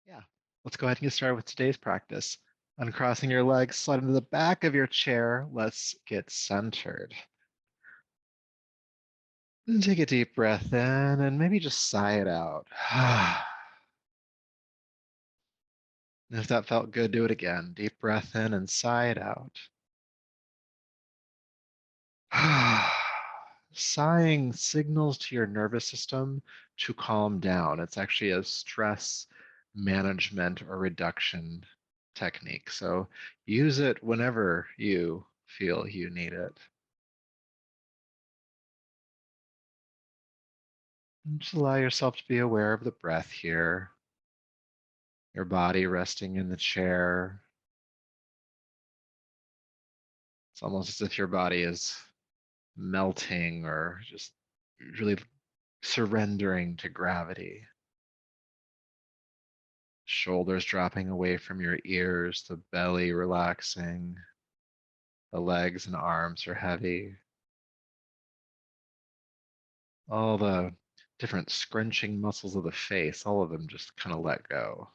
Yeah. Let's go ahead and get started with today's practice. Uncrossing your legs, slide into the back of your chair. Let's get centered. And take a deep breath in and maybe just sigh it out. And if that felt good, do it again. Deep breath in and sigh it out. Sighing signals to your nervous system to calm down. It's actually a stress management or reduction technique. So use it whenever you feel you need it. And just allow yourself to be aware of the breath here, your body resting in the chair. It's almost as if your body is melting or just really surrendering to gravity. Shoulders dropping away from your ears, the belly relaxing, the legs and arms are heavy. All the different scrunching muscles of the face, all of them just kind of let go.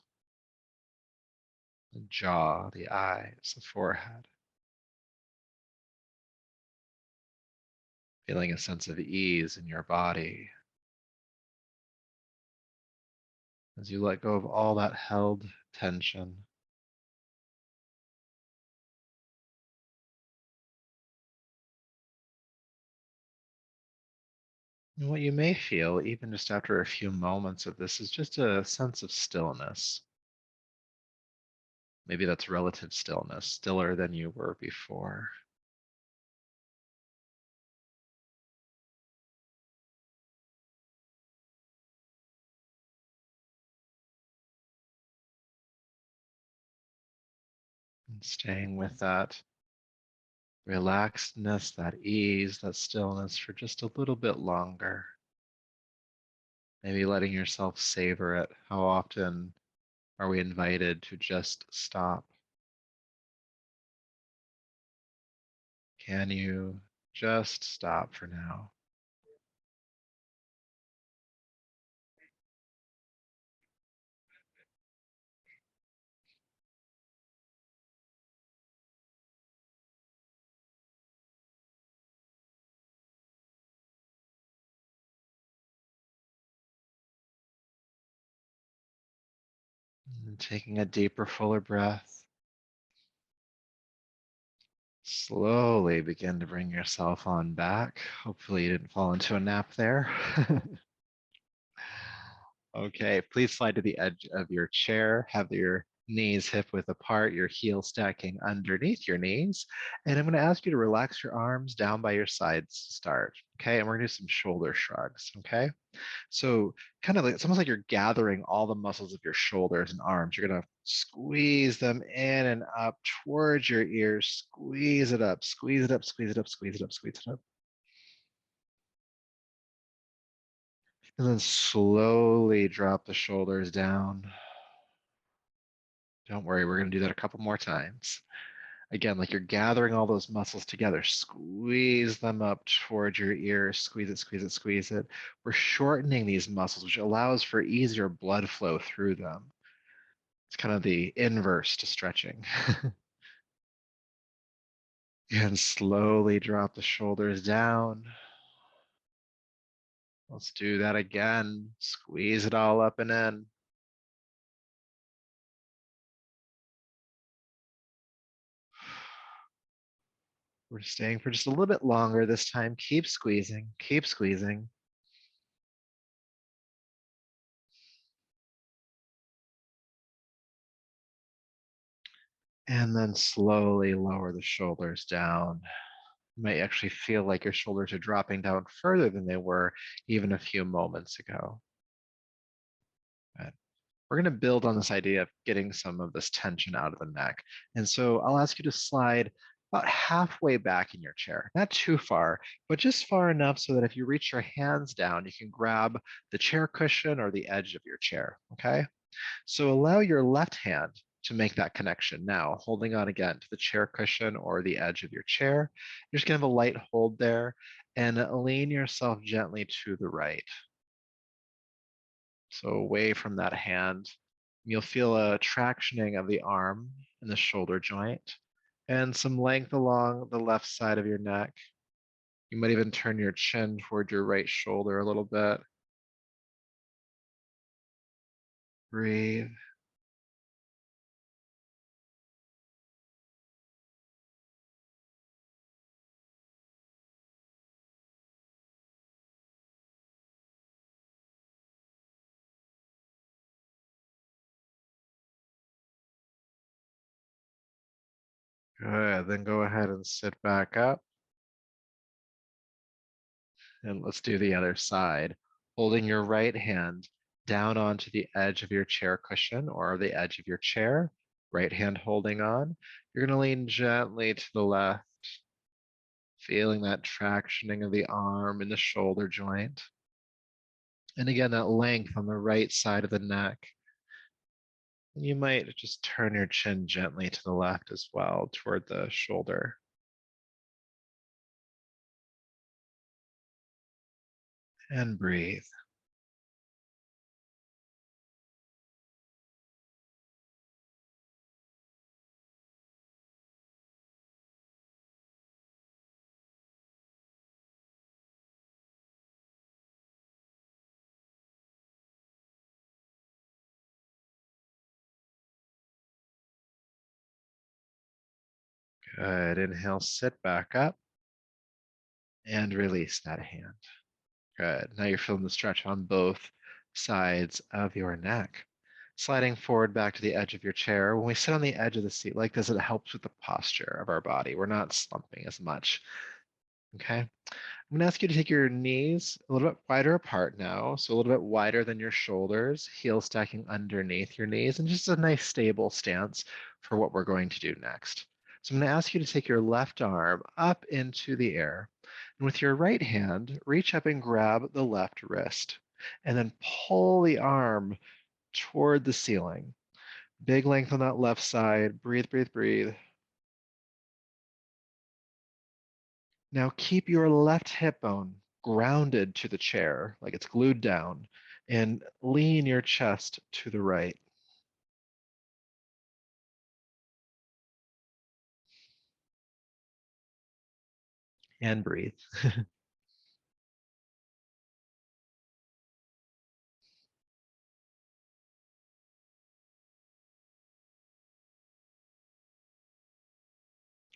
The jaw, the eyes, the forehead. Feeling a sense of ease in your body as you let go of all that held tension. And what you may feel, even just after a few moments of this, is just a sense of stillness. Maybe that's relative stillness, stiller than you were before. And staying with that relaxedness, that ease, that stillness for just a little bit longer. Maybe letting yourself savor it. How often are we invited to just stop? Can you just stop for now? And taking a deeper, fuller breath. Slowly begin to bring yourself on back. Hopefully, you didn't fall into a nap there. Okay, please slide to the edge of your chair. Have your knees hip width apart, your heels stacking underneath your knees. And I'm going to ask you to relax your arms down by your sides to start. Okay, and we're going to do some shoulder shrugs. Okay, so kind of like it's almost like you're gathering all the muscles of your shoulders and arms. You're going to squeeze them in and up towards your ears. Squeeze it up, squeeze it up, squeeze it up, squeeze it up, squeeze it up. And then slowly drop the shoulders down. Don't worry, we're going to do that a couple more times. Again, like you're gathering all those muscles together. Squeeze them up towards your ears. Squeeze it, squeeze it, squeeze it. We're shortening these muscles, which allows for easier blood flow through them. It's kind of the inverse to stretching. And slowly drop the shoulders down. Let's do that again. Squeeze it all up and in. We're staying for just a little bit longer this time. Keep squeezing, keep squeezing. And then slowly lower the shoulders down. You might actually feel like your shoulders are dropping down further than they were even a few moments ago. But we're going to build on this idea of getting some of this tension out of the neck. And so I'll ask you to slide about halfway back in your chair, not too far, but just far enough so that if you reach your hands down, you can grab the chair cushion or the edge of your chair. Okay. So allow your left hand to make that connection now, holding on again to the chair cushion or the edge of your chair. You're just going to have a light hold there and lean yourself gently to the right. So away from that hand. You'll feel a tractioning of the arm and the shoulder joint and some length along the left side of your neck. You might even turn your chin toward your right shoulder a little bit. Breathe. Good. Then go ahead and sit back up. And let's do the other side. Holding your right hand down onto the edge of your chair cushion or the edge of your chair, right hand holding on. You're going to lean gently to the left, feeling that tractioning of the arm and the shoulder joint. And again, that length on the right side of the neck. And you might just turn your chin gently to the left as well, toward the shoulder. And breathe. Good. Inhale, sit back up and release that hand. Good. Now you're feeling the stretch on both sides of your neck. Sliding forward back to the edge of your chair. When we sit on the edge of the seat like this, it helps with the posture of our body. We're not slumping as much. Okay. I'm going to ask you to take your knees a little bit wider apart now. So a little bit wider than your shoulders, heels stacking underneath your knees, and just a nice stable stance for what we're going to do next. So I'm going to ask you to take your left arm up into the air. And with your right hand, reach up and grab the left wrist. And then pull the arm toward the ceiling. Big length on that left side. Breathe, breathe, breathe. Now keep your left hip bone grounded to the chair, like it's glued down, and lean your chest to the right. And breathe.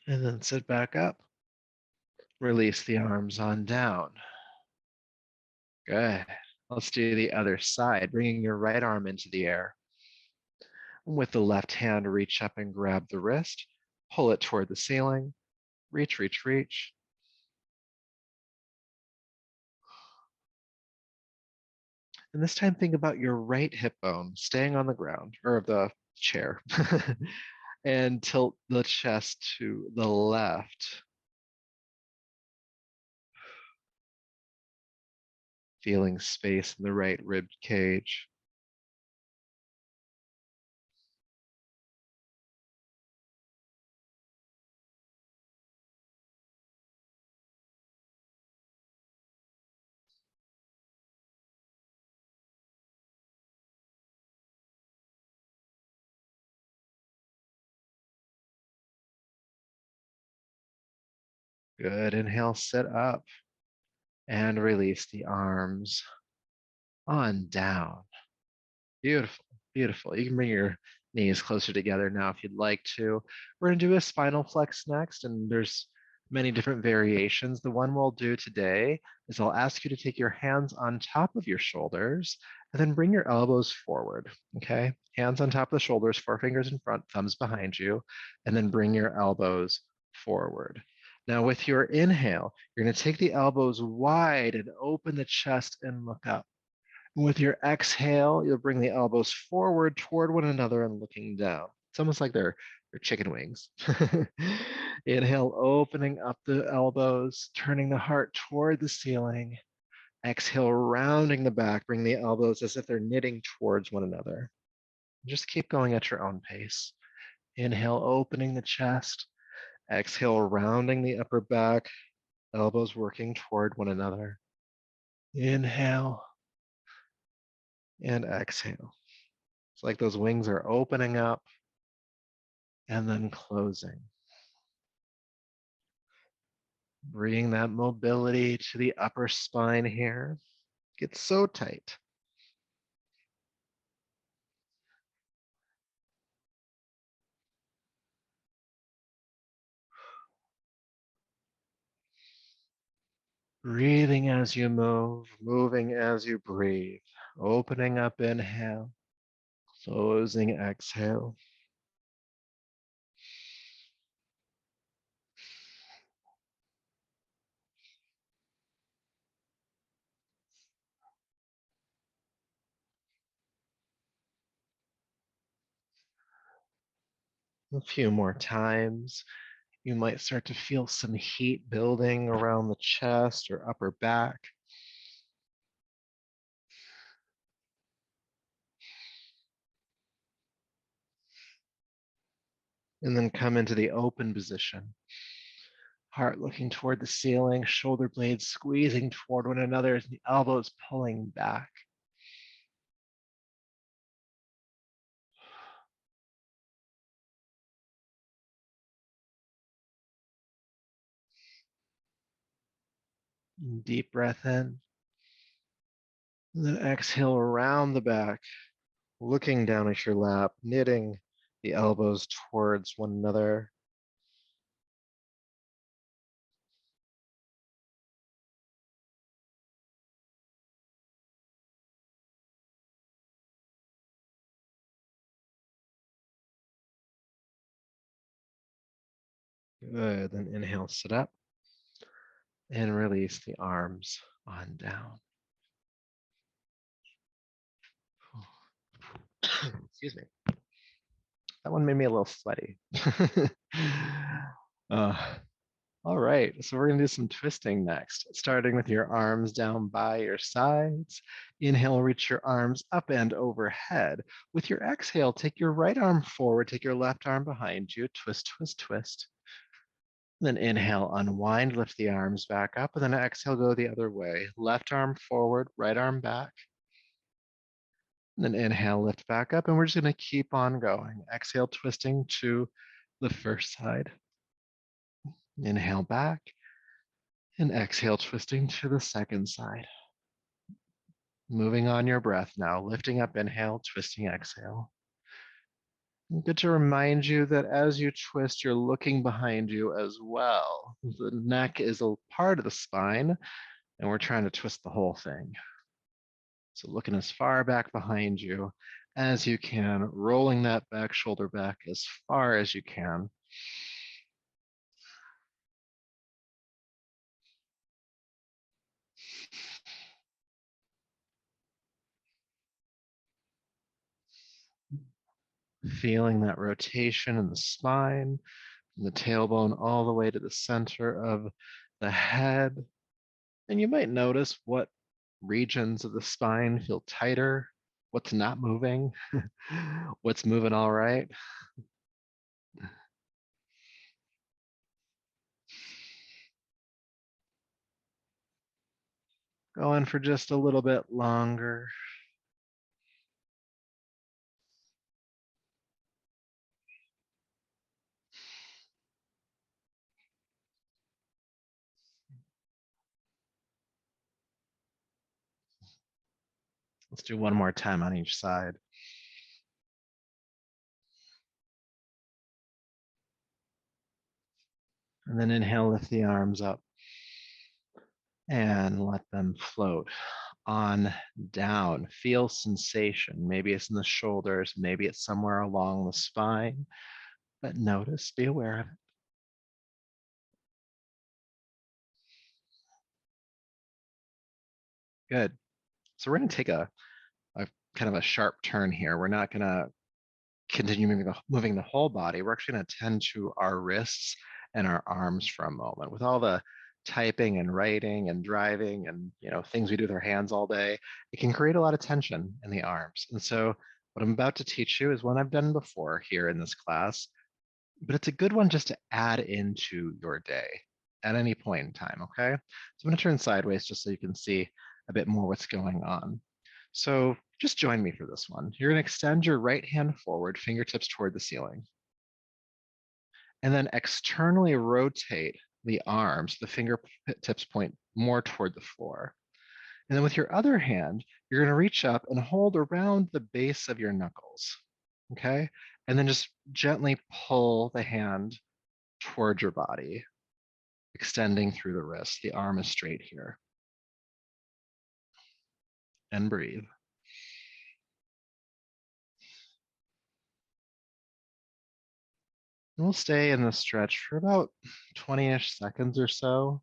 And then sit back up. Release the arms on down. Good. Let's do the other side, bringing your right arm into the air. With the left hand, reach up and grab the wrist. Pull it toward the ceiling. Reach, reach, reach. And this time, think about your right hip bone staying on the ground or the chair and tilt the chest to the left, feeling space in the right rib cage. Good. Inhale, sit up and release the arms on down. Beautiful, beautiful. You can bring your knees closer together now if you'd like to. We're going to do a spinal flex next, and there's many different variations. The one we'll do today is I'll ask you to take your hands on top of your shoulders and then bring your elbows forward, okay? Hands on top of the shoulders, forefingers in front, thumbs behind you, and then bring your elbows forward. Now with your inhale, you're going to take the elbows wide and open the chest and look up. With your exhale, you'll bring the elbows forward toward one another and looking down. It's almost like they're chicken wings. Inhale, opening up the elbows, turning the heart toward the ceiling. Exhale, rounding the back, bring the elbows as if they're knitting towards one another. Just keep going at your own pace. Inhale, opening the chest. Exhale, rounding the upper back, elbows working toward one another. Inhale and exhale. It's like those wings are opening up and then closing. Bringing that mobility to the upper spine here. Get so tight. Breathing as you move, moving as you breathe. Opening up, inhale. Closing, exhale. A few more times. You might start to feel some heat building around the chest or upper back. And then come into the open position. Heart looking toward the ceiling, shoulder blades squeezing toward one another as the elbows pulling back. Deep breath in. And then exhale around the back, looking down at your lap, knitting the elbows towards one another. Good. Then inhale, sit up and release the arms on down. Excuse me. That one made me a little sweaty. uh, all right, so we're gonna do some twisting next, starting with your arms down by your sides. Inhale, reach your arms up and overhead. With your exhale, take your right arm forward, take your left arm behind you, twist, twist, twist. Then inhale, unwind, lift the arms back up, and then exhale, go the other way. Left arm forward, right arm back. And then inhale, lift back up, and we're just gonna keep on going. Exhale, twisting to the first side. Inhale back, and exhale, twisting to the second side. Moving on your breath now, lifting up, inhale, twisting, exhale. Good to remind you that as you twist, you're looking behind you as well. The neck is a part of the spine, and we're trying to twist the whole thing. So looking as far back behind you as you can, rolling that back shoulder back as far as you can. Feeling that rotation in the spine, from the tailbone all the way to the center of the head. And you might notice what regions of the spine feel tighter, what's not moving, what's moving all right. Going for just a little bit longer. Let's do one more time on each side. And then inhale, lift the arms up and let them float on down. Feel sensation. Maybe it's in the shoulders, maybe it's somewhere along the spine, but notice, be aware of it. Good. So we're going to take a kind of a sharp turn here. We're not going to continue moving the whole body. We're actually going to tend to our wrists and our arms for a moment. With all the typing and writing and driving and things we do with our hands all day, it can create a lot of tension in the arms. And so what I'm about to teach you is one I've done before here in this class, but it's a good one just to add into your day at any point in time, okay? So I'm going to turn sideways just so you can see a bit more what's going on. So Just join me for this one. You're going to extend your right hand forward, fingertips toward the ceiling, and then externally rotate the arms. The fingertips point more toward the floor. And then with your other hand, you're going to reach up and hold around the base of your knuckles. Okay. And then just gently pull the hand toward your body, extending through the wrist. The arm is straight here. And breathe. And we'll stay in this stretch for about 20-ish seconds or so.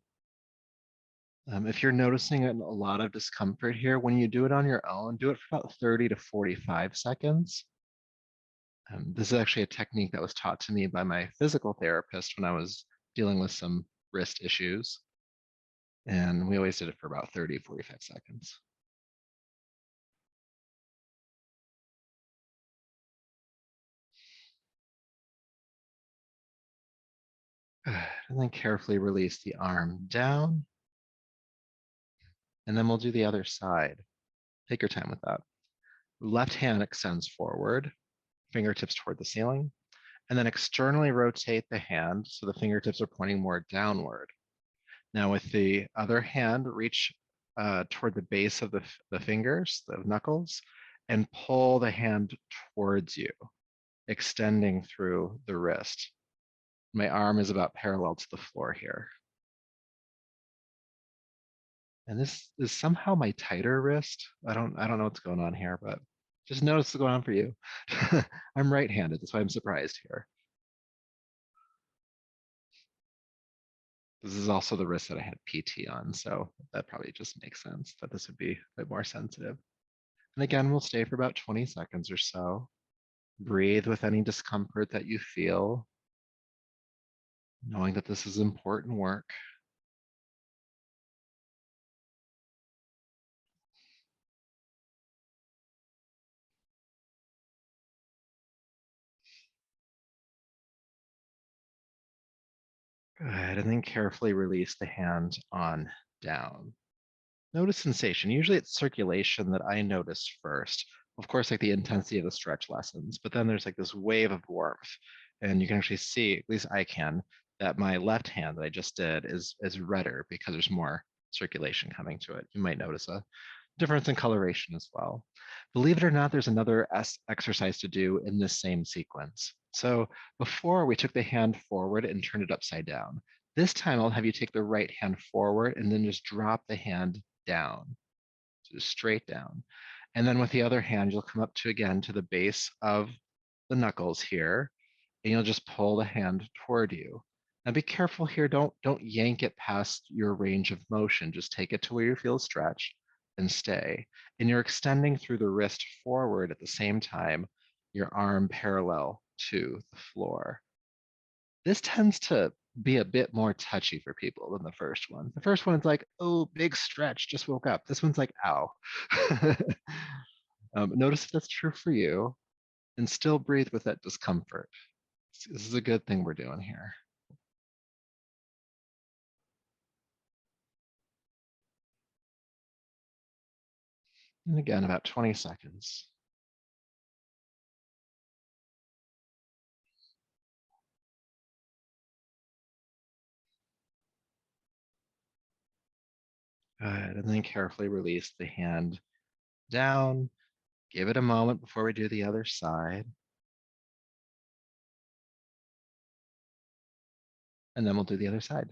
If you're noticing a lot of discomfort here, when you do it on your own, do it for about 30 to 45 seconds. This is actually a technique that was taught to me by my physical therapist when I was dealing with some wrist issues. And we always did it for about 30, 45 seconds. And then carefully release the arm down. And then we'll do the other side. Take your time with that. Left hand extends forward, fingertips toward the ceiling, and then externally rotate the hand so the fingertips are pointing more downward. Now with the other hand, reach toward the base of the fingers, the knuckles, and pull the hand towards you, extending through the wrist. My arm is about parallel to the floor here. And this is somehow my tighter wrist. I don't know what's going on here, but just notice what's going on for you. I'm right-handed, that's why I'm surprised here. This is also the wrist that I had PT on, so that probably just makes sense that this would be a bit more sensitive. And again, we'll stay for about 20 seconds or so. Breathe with any discomfort that you feel, knowing that this is important work. Good, and then carefully release the hand on down. Notice sensation. Usually it's circulation that I notice first. Of course, like the intensity of the stretch lessens, but then there's like this wave of warmth. And you can actually see, at least I can, that my left hand that I just did is redder because there's more circulation coming to it. You might notice a difference in coloration as well. Believe it or not, there's another exercise to do in this same sequence. So before we took the hand forward and turned it upside down. This time I'll have you take the right hand forward and then just drop the hand down, so just straight down. And then with the other hand, you'll come up to again to the base of the knuckles here, and you'll just pull the hand toward you. Now be careful here, don't yank it past your range of motion. Just take it to where you feel stretch and stay. And you're extending through the wrist forward at the same time, your arm parallel to the floor. This tends to be a bit more touchy for people than the first one. The first one is like, oh, big stretch, just woke up. This one's like, ow. Notice if that's true for you and still breathe with that discomfort. This is a good thing we're doing here. And again, about 20 seconds. Good. And then carefully release the hand down. Give it a moment before we do the other side. And then we'll do the other side.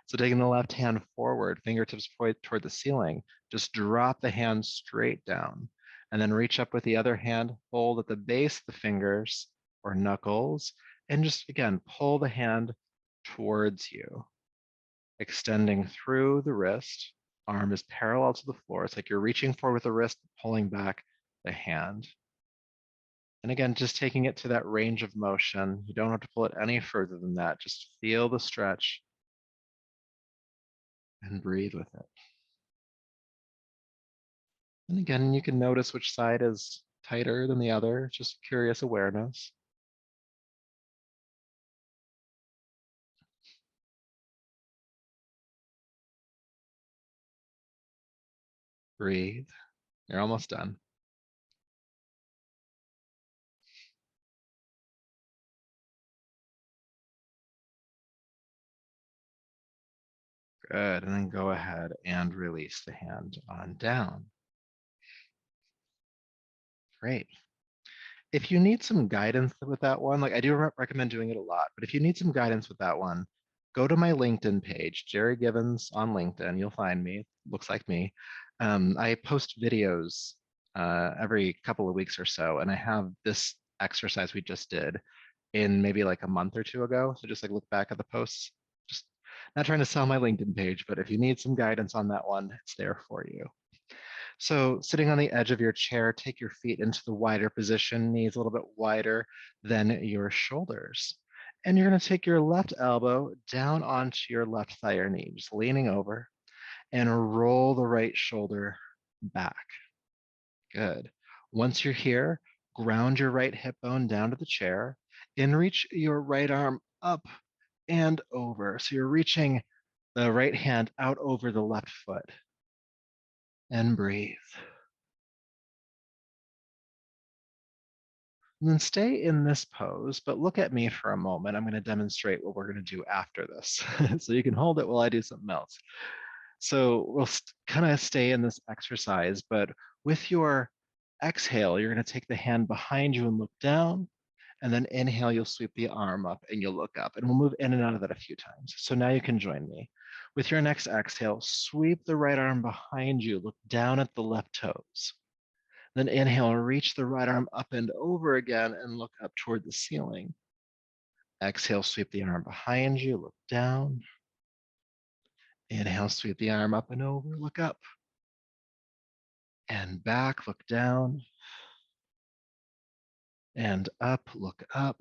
So taking the left hand forward, fingertips point toward the ceiling, just drop the hand straight down, and then reach up with the other hand, hold at the base of the fingers or knuckles, and just again, pull the hand towards you, extending through the wrist. Arm is parallel to the floor. It's like you're reaching forward with the wrist, pulling back the hand. And again, just taking it to that range of motion. You don't have to pull it any further than that. Just feel the stretch and breathe with it. And again, you can notice which side is tighter than the other, just curious awareness. Breathe. You're almost done. Good. And then go ahead and release the hand on down. Great. If you need some guidance with that one, like I do recommend doing it a lot, but if you need some guidance with that one, go to my LinkedIn page, Jerry Givens on LinkedIn. You'll find me. Looks like me. I post videos every couple of weeks or so, and I have this exercise we just did in maybe like a month or two ago. So just like look back at the posts. Just not trying to sell my LinkedIn page, but if you need some guidance on that one, it's there for you. So sitting on the edge of your chair, take your feet into the wider position, knees a little bit wider than your shoulders. And you're going to take your left elbow down onto your left thigh or knee, just leaning over, and roll the right shoulder back. Good. Once you're here, ground your right hip bone down to the chair and reach your right arm up and over. So you're reaching the right hand out over the left foot. And breathe. And then stay in this pose, but look at me for a moment. I'm going to demonstrate what we're going to do after this. So you can hold it while I do something else. So we'll kind of stay in this exercise, but with your exhale, you're going to take the hand behind you and look down. And then inhale, you'll sweep the arm up and you'll look up. And we'll move in and out of that a few times. So now you can join me. With your next exhale, sweep the right arm behind you, look down at the left toes. Then inhale, reach the right arm up and over again and look up toward the ceiling. Exhale, sweep the arm behind you, look down. Inhale, sweep the arm up and over, look up. And back, look down. And up, look up.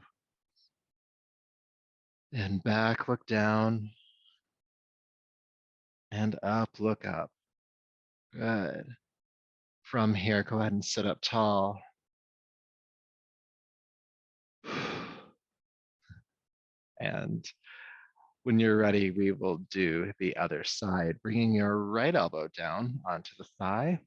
And back, look down. And up, look up. Good. From here, go ahead and sit up tall. And when you're ready, we will do the other side, bringing your right elbow down onto the thigh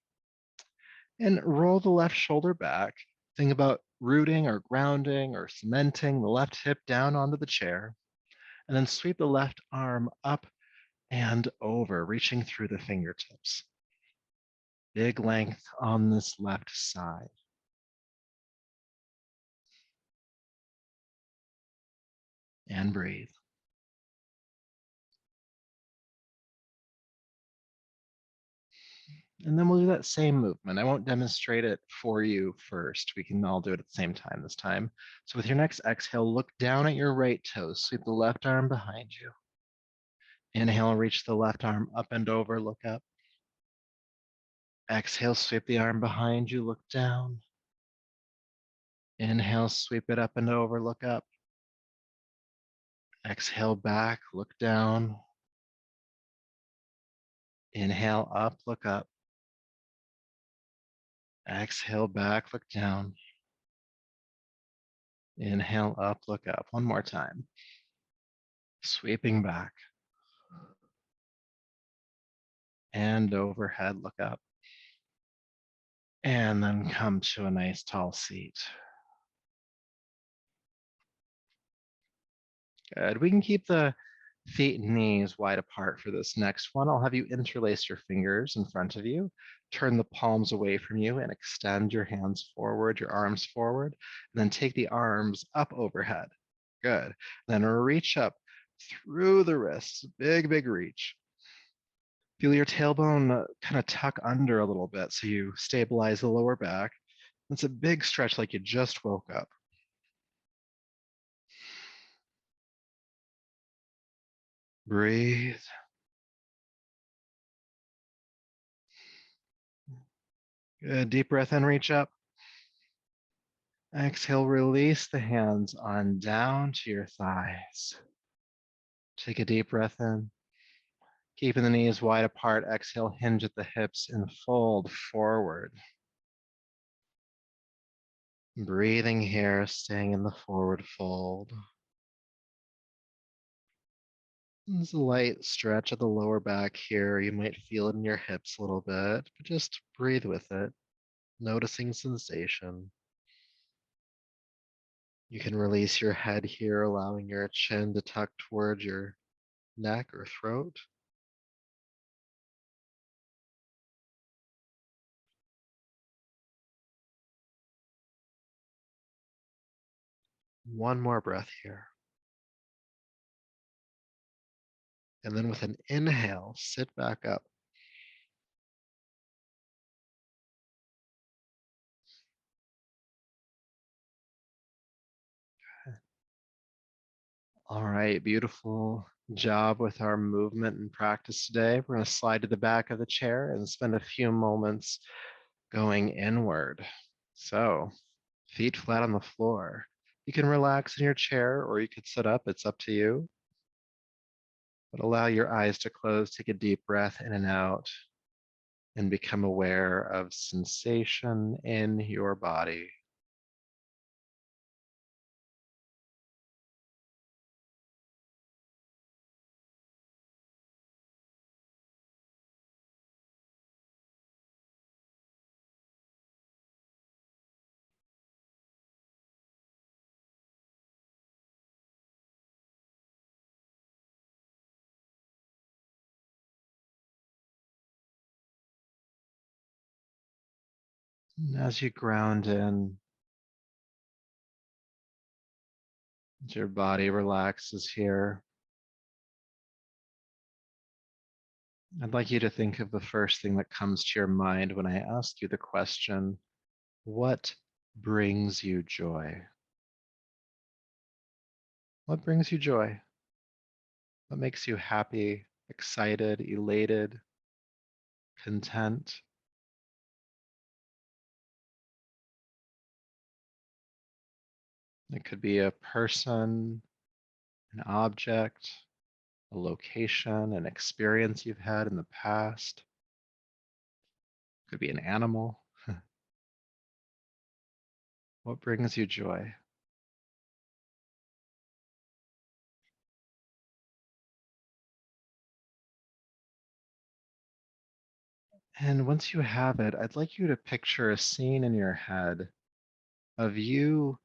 and roll the left shoulder back. Think about rooting or grounding or cementing the left hip down onto the chair, and then sweep the left arm up and over, reaching through the fingertips. Big length on this left side. And breathe. And then we'll do that same movement. I won't demonstrate it for you first. We can all do it at the same time this time. So with your next exhale, look down at your right toes. Sweep the left arm behind you. Inhale, reach the left arm up and over, look up. Exhale, sweep the arm behind you, look down. Inhale, sweep it up and over, look up. Exhale back, look down. Inhale up, look up. Exhale back, look down. Inhale up, look up. One more time. Sweeping back. And overhead, look up. And then come to a nice tall seat. Good. We can keep the feet and knees wide apart for this next one. I'll have you interlace your fingers in front of you, turn the palms away from you and extend your hands forward, your arms forward, and then take the arms up overhead. Good. Then reach up through the wrists, big, big reach. Feel your tailbone kind of tuck under a little bit so you stabilize the lower back. It's a big stretch like you just woke up. Breathe. Good. Deep breath in, reach up. Exhale, release the hands on down to your thighs. Take a deep breath in. Keeping the knees wide apart. Exhale, hinge at the hips and fold forward. Breathing here, staying in the forward fold. There's a light stretch of the lower back here. You might feel it in your hips a little bit, but just breathe with it, noticing sensation. You can release your head here, allowing your chin to tuck towards your neck or throat. One more breath here. And then with an inhale, sit back up. All right, beautiful job with our movement and practice today. We're going to slide to the back of the chair and spend a few moments going inward. So, feet flat on the floor. You can relax in your chair or you could sit up, it's up to you. But allow your eyes to close, take a deep breath in and out, and become aware of sensation in your body. And as you ground in, as your body relaxes here, I'd like you to think of the first thing that comes to your mind when I ask you the question, what brings you joy? What brings you joy? What makes you happy, excited, elated, content? It could be a person, an object, a location, an experience you've had in the past. It could be an animal. What brings you joy? And once you have it, I'd like you to picture a scene in your head of you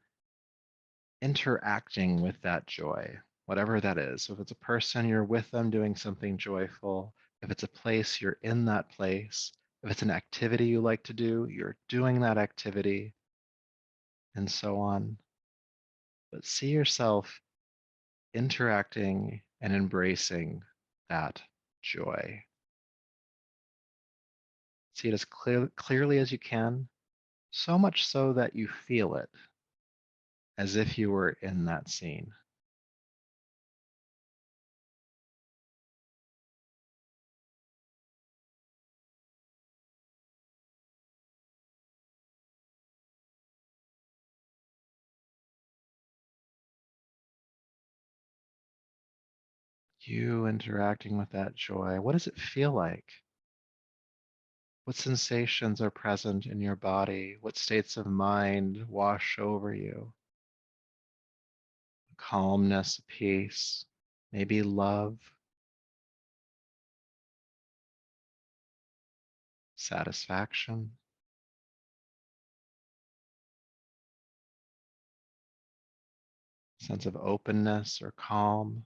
interacting with that joy, whatever that is. So if it's a person, you're with them doing something joyful. If it's a place, you're in that place. If it's an activity you like to do, you're doing that activity, and so on. But see yourself interacting and embracing that joy. See it as clearly as you can, so much so that you feel it as if you were in that scene. You interacting with that joy. What does it feel like? What sensations are present in your body? What states of mind wash over you? Calmness, peace, maybe love, satisfaction, sense of openness or calm.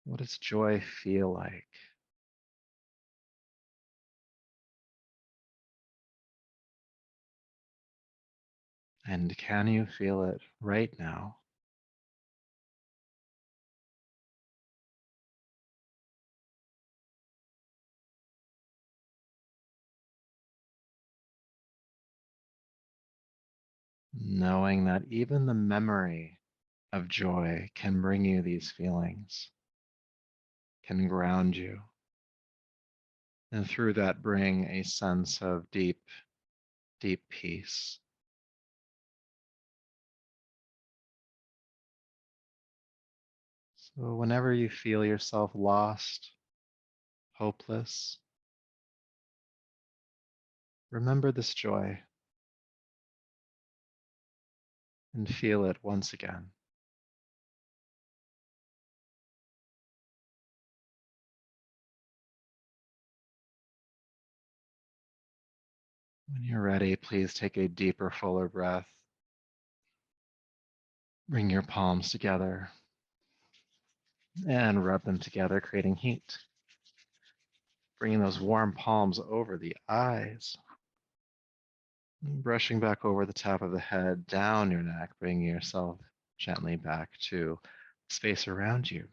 What does joy feel like? And can you feel it right now? Knowing that even the memory of joy can bring you these feelings, can ground you, and through that bring a sense of deep, deep peace. So whenever you feel yourself lost, hopeless, remember this joy and feel it once again. When you're ready, please take a deeper, fuller breath. Bring your palms together and rub them together, creating heat. Bringing those warm palms over the eyes. Brushing back over the top of the head, down your neck, bringing yourself gently back to space around you.